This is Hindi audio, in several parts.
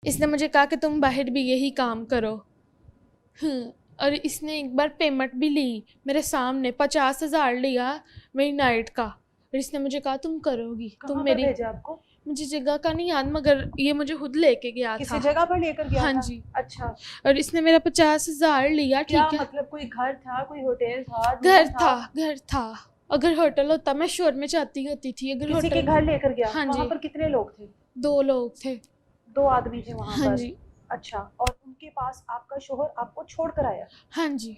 इसने मुझे कहा कि तुम बाहर भी यही काम करो। और इसने एक बार पेमेंट भी ली मेरे सामने, 50,000 लिया मेरी नाइट का। और इसने मुझे कहा तुम करोगी, तुम मेरी। भेजा आपको? मुझे जगह का नहीं याद, मगर ये मुझे खुद लेके गया किसी था। जगह पर लेकर गया हाँ था? जी। अच्छा। और इसने मेरा 50,000 लिया। क्या ठीक है, मतलब कोई घर था, कोई होटल था, घर रूम था? था, घर था। अगर होटल होता मैं शोर में जाती होती थी। अगर किसी के होटल। घर लेकर गया? हाँ वहां जी, पर कितने लोग थे? 2 लोग थे। 2 आदमी थे वहां हाँ पर? जी। अच्छा, और उनके पास आपका शोहर आपको छोड़ कर आया? हाँ जी,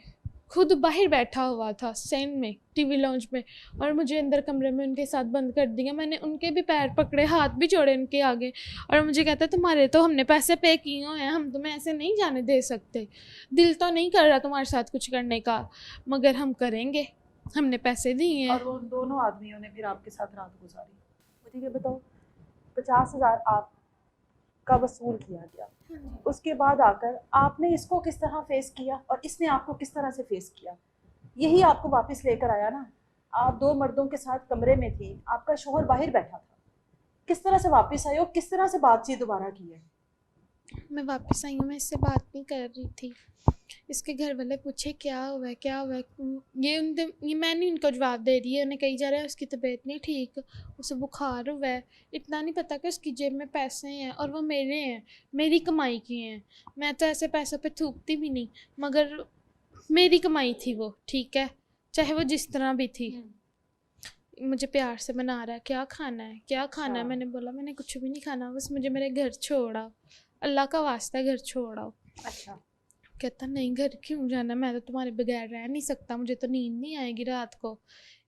खुद बाहर बैठा हुआ था सेन में, टीवी लॉन्च में, और मुझे अंदर कमरे में उनके साथ बंद कर दिया। मैंने उनके भी पैर पकड़े, हाथ भी जोड़े उनके आगे, और मुझे कहता तुम्हारे तो हमने पैसे पे किए हुए हैं, हम तुम्हें ऐसे नहीं जाने दे सकते। दिल तो नहीं कर रहा तुम्हारे साथ कुछ करने का, मगर हम करेंगे, हमने पैसे दिए हैं। और वो दोनों आदमियों ने फिर आपके साथ रात गुजारी? मुझे ये बताओ, 50,000 आपका वसूल किया गया, उसके बाद आकर आपने इसको किस तरह फेस किया और इसने आपको किस तरह से फेस किया? यही आपको वापस लेकर आया ना? आप 2 मर्दों के साथ कमरे में थी, आपका शोहर बाहर बैठा था, किस तरह से वापस आए और किस तरह से बातचीत दोबारा की है? मैं वापस आई हूँ, मैं इससे बात नहीं कर रही थी। इसके घर वाले पूछे क्या हुआ है, क्या हुआ है। ये मैं नहीं उनको जवाब दे रही है। उन्हें कही जा रहा है उसकी तबीयत नहीं ठीक, उसे बुखार हुआ है। इतना नहीं पता कि उसकी जेब में पैसे हैं और वो मेरे हैं, मेरी कमाई के हैं। मैं तो ऐसे पैसों पे थूकती भी नहीं, मगर मेरी कमाई थी वो, ठीक है, चाहे वो जिस तरह भी थी। मुझे प्यार से बना रहा है, क्या खाना है, क्या खाना है। मैंने बोला मैंने कुछ भी नहीं खाना, बस मुझे मेरे घर छोड़ाओ, अल्लाह का वास्ता घर छोड़ाओ। अच्छा। कहता नहीं घर क्यों जाना, मैं तो तुम्हारे बगैर रह नहीं सकता, मुझे तो नींद नहीं आएगी रात को।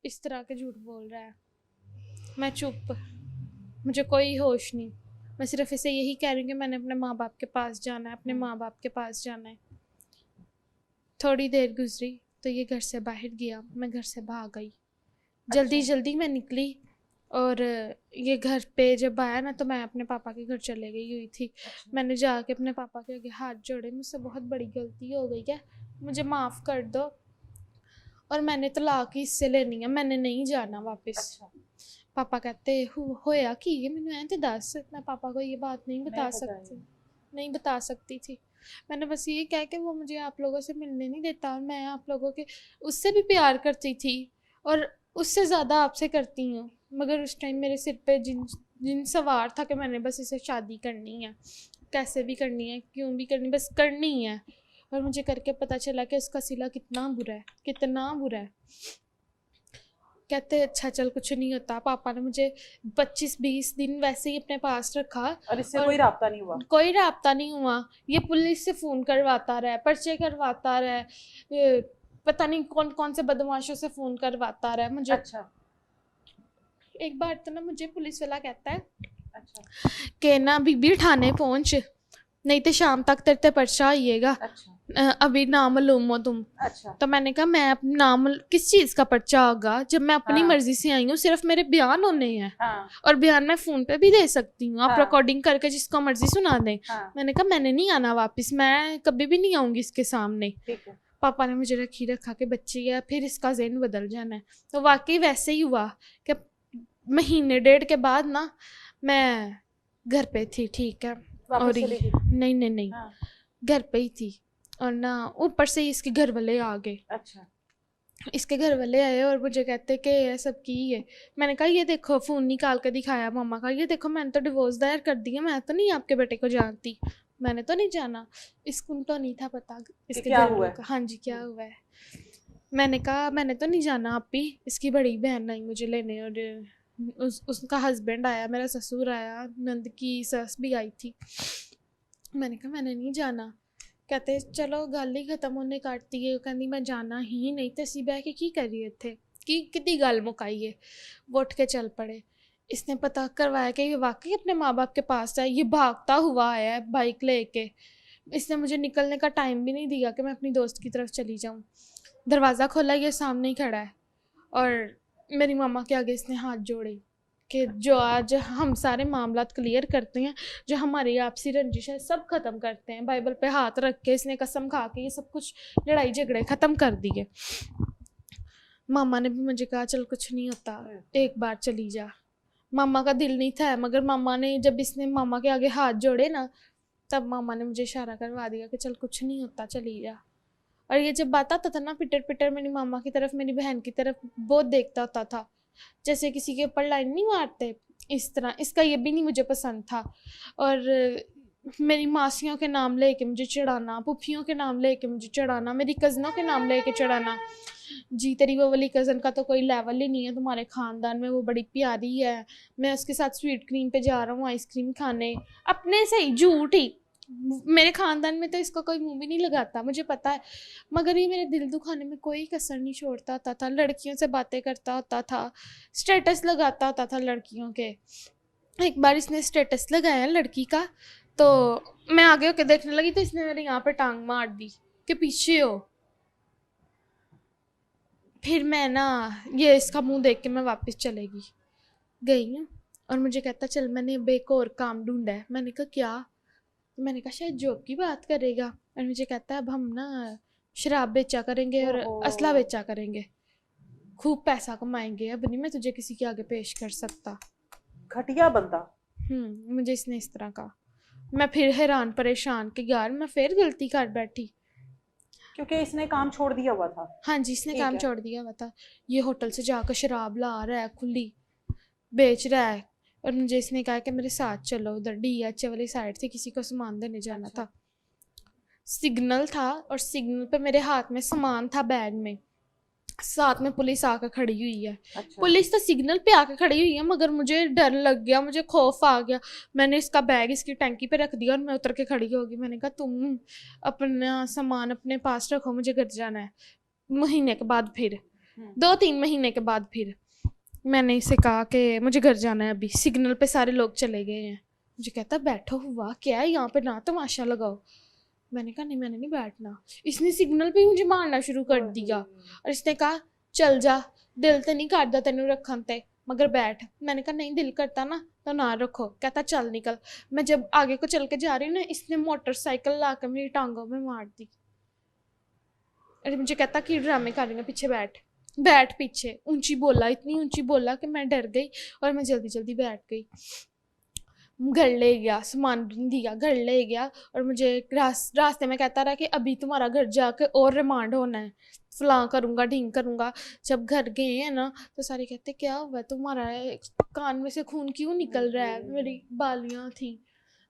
इस तरह के झूठ बोल रहा है। मैं चुप, मुझे कोई होश नहीं। मैं सिर्फ इसे यही कह रही हूँ कि मैंने अपने माँ बाप के पास जाना है, अपने माँ बाप के पास जाना है। थोड़ी देर गुजरी तो ये घर से बाहर गया, मैं घर से भाग गई। जल्दी जल्दी मैं निकली, और ये घर पे जब आया ना तो मैं अपने पापा के घर चले गई हुई थी। मैंने जाके अपने पापा के आगे हाथ जोड़े, मुझसे बहुत बड़ी गलती हो गई है, मुझे माफ़ कर दो, और मैंने तलाक ही इससे लेनी है, मैंने नहीं जाना वापस। अच्छा। पापा कहते होया कि ये मैंने ऐसे दस, मैं पापा को ये बात नहीं बता सकती, नहीं बता सकती थी। मैंने बस ये कह के वो मुझे आप लोगों से मिलने नहीं देता, और मैं आप लोगों के उससे भी प्यार करती थी, और उससे ज़्यादा आपसे करती हूँ, मगर उस टाइम मेरे सिर पे जिन सवार था कि मैंने बस इसे शादी करनी है, कैसे भी करनी है, क्यों भी करनी, बस करनी है। और मुझे करके पता चला कि उसका सिला कितना बुरा है, कितना बुरा है। कहते अच्छा चल कुछ नहीं होता। पापा ने मुझे 25-20 दिन वैसे ही अपने पास रखा, और इससे कोई राब्ता नहीं हुआ? कोई राब्ता नहीं हुआ। ये पुलिस से फ़ोन करवाता रहा, पर्चे करवाता रहा, पता नहीं कौन कौन से बदमाशों से फ़ोन करवाता रहा मुझे। अच्छा। एक बार तो ना मुझे पुलिस वाला कहता है अच्छा। कि ना बीबी थाने पहुँच, नहीं तो शाम तक तेरे ते पर्चा आइएगा। अच्छा। अभी नामालूम हो तुम। अच्छा। तो मैंने कहा मैं नाम किस चीज़ का पर्चा होगा, जब मैं अपनी मर्जी से आई हूँ, सिर्फ मेरे बयान होने हैं। और बयान मैं फ़ोन पे भी दे सकती हूँ, आप रिकॉर्डिंग करके जिसको मर्जी सुना दें। मैंने कहा मैंने नहीं आना वापस, मैं कभी भी नहीं आऊँगी इसके सामने। पापा ने मुझे रखा कि बच्ची है, फिर इसका ज़हन बदल जाना है। तो वाकई वैसे ही हुआ कि महीने 1.5 के बाद ना मैं घर पे थी, ठीक है, और नहीं घर पे ही थी, और ना ऊपर से ही इसके घर वाले आ गए। अच्छा। इसके घर वाले आए और मुझे कहते कि ये सब की है। मैंने कहा ये देखो, फ़ोन निकाल कर दिखाया मामा का, ये देखो मैंने तो डिवोर्स दायर कर दिया, मैं तो नहीं आपके बेटे को जानती, मैंने तो नहीं जाना। इसको तो नहीं था पता इसके घर वालों का, हाँ जी क्या हुआ है। मैंने कहा मैंने तो नहीं जाना, आप भी। इसकी बड़ी बहन आई मुझे लेने, और उसका हस्बैंड आया, मेरा ससुर आया, नंद की सस भी आई थी। मैंने कहा मैंने नहीं जाना। कहते चलो गल ही खत्म होने काटती है, कहती मैं जाना ही नहीं, तो असी बह के की करिए थे कि कितनी गल मुकाइए। वो उठ के चल पड़े। इसने पता करवाया कि ये वाकई अपने माँ बाप के पास है, ये भागता हुआ आया है बाइक लेके। इसने मुझे निकलने का टाइम भी नहीं दिया कि मैं अपनी दोस्त की तरफ चली जाऊँ। दरवाज़ा खोला, ये सामने ही खड़ा है, और मेरी मामा के आगे इसने हाथ जोड़े कि जो आज हम सारे मामलात क्लियर करते हैं, जो हमारी आपसी रंजिश है सब ख़त्म करते हैं। बाइबल पे हाथ रख के इसने कसम खा के ये सब कुछ लड़ाई झगड़े ख़त्म कर दिए। मामा ने भी मुझे कहा चल कुछ नहीं होता, एक बार चली जा। मामा का दिल नहीं था, मगर मामा ने जब इसने मामा के आगे हाथ जोड़े ना, तब मामा ने मुझे इशारा करवा दिया कि चल कुछ नहीं होता, चली जा। और ये जब बात आता था ना, पिटर पिटर मेरी मामा की तरफ, मेरी बहन की तरफ बहुत देखता होता था, जैसे किसी के ऊपर लाइन नहीं मारते, इस तरह। इसका ये भी नहीं मुझे पसंद था। और मेरी मासियों के नाम लेके मुझे चिढ़ाना, पुफियों के नाम लेके मुझे चिढ़ाना, मेरी कज़नों के नाम लेके चिढ़ाना। जी तेरी वो वाली कज़न का तो कोई लेवल ही नहीं है तुम्हारे ख़ानदान में, वो बड़ी प्यारी है, मैं उसके साथ स्वीट क्रीम पे जा रहा हूँ आइसक्रीम खाने। अपने से ही झूठ ही। मेरे ख़ानदान में तो इसको कोई मुंह भी नहीं लगाता, मुझे पता है, मगर ये मेरे दिल दुखाने में कोई कसर नहीं छोड़ता होता था। लड़कियों से बातें करता होता था, स्टेटस लगाता होता था लड़कियों के। एक बार इसने स्टेटस लगाया लड़की का, तो मैं आगे होके देखने लगी तो इसने मेरे यहाँ पे टांग मार दी कि पीछे हो। फिर मैं ना, ये इसका मुंह देख के मैं वापस चलेगी गई हूँ। और मुझे कहता चल मैंने अब एक और काम ढूंढा है। मैंने कहा क्या? तो मैंने कहा शायद जॉब की बात करेगा। और मुझे कहता है अब हम ना शराब बेचा करेंगे और असला बेचा करेंगे, खूब पैसा कमाएंगे, अब नहीं मैं तुझे किसी के आगे पेश कर सकता। घटिया बंदा। मुझे इसने इस तरह कहा। मैं फिर हैरान परेशान कि यार मैं फिर गलती कर बैठी, क्योंकि इसने काम छोड़ दिया हुआ था। हाँ जी इसने ठीक काम है। छोड़ दिया हुआ था। ये होटल से जाकर शराब ला रहा है, खुली बेच रहा है। और मुझे इसने कहा कि मेरे साथ चलो, उधर DH वाली साइड से किसी को सामान देने जाना अच्छा। था। सिग्नल था और सिग्नल पे मेरे हाथ में सामान था बैग में, साथ में पुलिस आकर खड़ी हुई है। अच्छा। पुलिस तो सिग्नल पे आकर खड़ी हुई है, मगर मुझे डर लग गया, मुझे खौफ आ गया। मैंने इसका बैग इसकी टैंकी पे रख दिया और मैं उतर के खड़ी होगी। मैंने कहा तुम अपना सामान अपने पास रखो, मुझे घर जाना है। महीने के बाद फिर 2-3 महीने के बाद फिर मैंने इसे कहा कि मुझे घर जाना है अभी, सिग्नल पे सारे लोग चले गए हैं। मुझे कहता बैठो, हुआ क्या है यहाँ पे, ना तमाशा लगाओ। मैंने कहा नहीं मैंने नहीं बैठना। इसने सिग्नल पे मुझे मारना शुरू कर दिया और इसने कहा चल जा, दिल तो नहीं करता तेनू रखन ते, मगर बैठ। मैंने कहा नहीं दिल करता ना तो ना रखो। कहता चल निकल। मैं जब आगे को चल के जा रही हूँ ना, इसने मोटरसाइकिल ला कर मेरी टांगों में मार दी। अरे मुझे कहता कि ड्रामे कर रही है, पीछे बैठ। बैठ पीछे, ऊंची बोला, इतनी ऊंची बोला कि मैं डर गई और मैं जल्दी जल्दी बैठ गई। घर ले गया, सामान दिया, घर ले गया। और मुझे रास्ते में कहता रहा कि अभी तुम्हारा घर जाके और रिमांड होना है, फलां करूँगा ढींग करूँगा। जब घर गए हैं ना तो सारे कहते क्या हुआ तुम्हारा, कान में से खून क्यों निकल रहा है? मेरी बालियाँ थी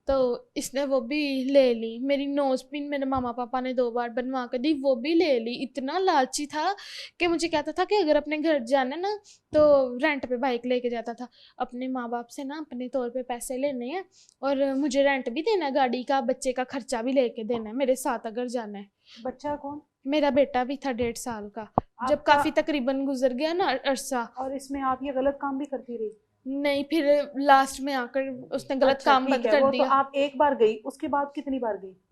तो इसने वो भी ले ली। मेरी नोज पिन मेरे मामा पापा ने 2 बार बनवा कर दी, वो भी ले ली। इतना लालची था कि मुझे कहता था कि अगर अपने घर जाना ना तो रेंट पे बाइक लेके जाता था। अपने माँ बाप से ना अपने तौर पे पैसे लेने हैं और मुझे रेंट भी देना है गाड़ी का, बच्चे का खर्चा भी लेके देना है मेरे साथ अगर जाना है। बच्चा कौन? मेरा बेटा भी था 1.5 साल का, जब आपका? काफी तकरीबन गुजर गया ना अरसा। और इसमें आप ये गलत काम भी करती रही? नहीं, फिर लास्ट में आकर उसने गलत अच्छा, काम ठीक बंद है। कर वो दिया। तो आप एक बार गई, उसके बाद कितनी बार गई?